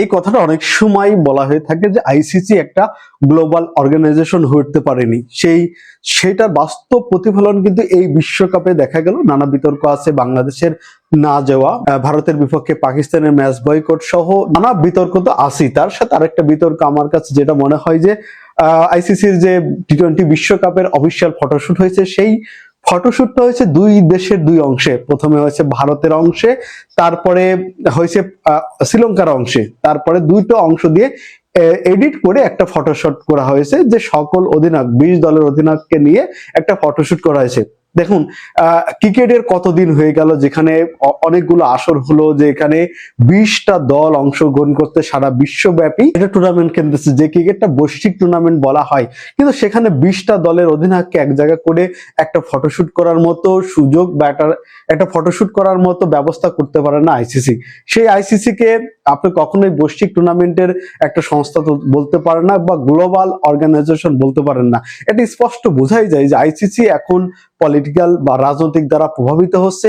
এই কথাটা অনেক সময় বলা হয়ে থাকে যে আইসিসি একটা গ্লোবাল অর্গানাইজেশন হয়ে উঠতে পারেনি, সেটার বাস্তব প্রতিফলন কিন্তু এই বিশ্বকাপে দেখা গেল। নানা বিতর্ক আছে, বাংলাদেশের না যাওয়া, ভারতের বিপক্ষে পাকিস্তানের ম্যাচ বয়কট সহ নানা বিতর্ক তো আছেই। তার সাথে আরেকটা বিতর্ক আমার কাছে যেটা মনে হয় যে আইসিসির যে টি-20 বিশ্বকাপের অফিসিয়াল ফটোশুট হয়েছে, সেই ফটোশুটটা হয়েছে দুই দেশের দুই অংশে। প্রথমে হয়েছে ভারতের অংশে, তারপরে হয়েছে শ্রীলঙ্কার অংশে, তারপরে দুইটা অংশ দিয়ে এডিট করে একটা ফটোশুট করা হয়েছে, যে সকল অধিনায়ক 20 দলের অধিনায়ককে নিয়ে একটা ফটোশুট করা হয়েছে। দেখুন ক্রিকেটের কতদিন হয়ে গেল যেখানে অনেকগুলো আসর হলো, যে এখানে 20টা দল অংশগ্রহণ করতে সারা বিশ্বব্যাপী একটা টুর্নামেন্ট খেলতেছে, যে ক্রিকেটটা বৈশ্বিক টুর্নামেন্ট বলা হয়, কিন্তু সেখানে 20টা দলের অধিনায়ককে এক জায়গায় করে একটা ফটোশুট করার মতো সুযোগ বা একটা ফটোশুট করার মতো ব্যবস্থা করতে পারে না আইসিসি। সেই আইসিসি কে আপনি কখনোই বৈশ্বিক টুর্নামেন্টের একটা সংস্থা তো বলতে পারেন না, বা গ্লোবাল অর্গানাইজেশন বলতে পারেন না। এটা স্পষ্ট বোঝাই যায় যে আইসিসি এখন পলিটিক্যাল বা রাজনৈতিক দ্বারা প্রভাবিত হচ্ছে।